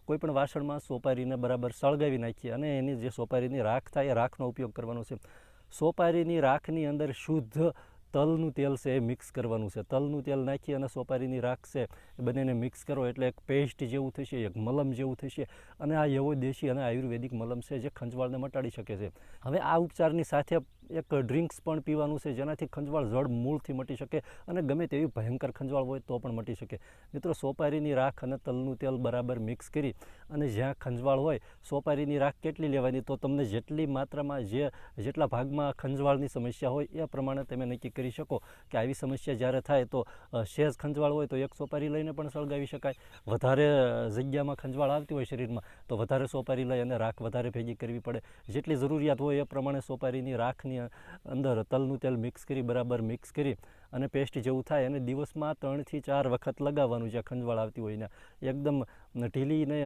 કોઈપણ વાસણમાં સોપારીને બરાબર સળગાવી નાખીએ અને એની જે સોપારીની રાખ થાય એ રાખનો ઉપયોગ કરવાનો છે. સોપારીની રાખની અંદર શુદ્ધ તલનું તેલ છે એ મિક્સ કરવાનું છે. તલનું તેલ નાખી અને સોપારીની રાખ છે એ બંનેને મિક્સ કરો એટલે એક પેસ્ટ જેવું થશે, એક મલમ જેવું થશે અને આ એવો દેશી અને આયુર્વેદિક મલમ છે જે ખંજવાળને મટાડી શકે છે. હવે આ ઉપચારની સાથે એક ડ્રિંક્સ પણ પીવાનું છે જેનાથી ખંજવાળ જડ મૂળથી મટી શકે અને ગમે તેવી ભયંકર ખંજવાળ હોય તો પણ મટી શકે. મિત્રો, સોપારીની રાખ અને તલનું તેલ બરાબર મિક્સ કરી અને જ્યાં ખંજવાળ હોય, સોપારીની રાખ કેટલી લેવાની તો તમને જેટલી માત્રામાં જેટલા ભાગમાં ખંજવાળની સમસ્યા હોય એ પ્રમાણે તમે નક્કી કરી શકો કે આવી સમસ્યા જ્યારે થાય તો સહેજ ખંજવાળ હોય તો એક સોપારી લઈને પણ સળગાવી શકાય. વધારે જગ્યામાં ખંજવાળ આવતી હોય શરીરમાં તો વધારે સોપારી લઈ અને રાખ વધારે ભેગી કરવી પડે. જેટલી જરૂરિયાત હોય એ પ્રમાણે સોપારીની રાખની અંદર તલનું તેલ મિક્સ કરી બરાબર મિક્સ કરી અને પેસ્ટ જેવું થાય અને દિવસમાં 3 થી 4 વખત લગાવવાનું. જ્યાં ખંજવાળ આવતી હોય ને એકદમ ઢીલી ને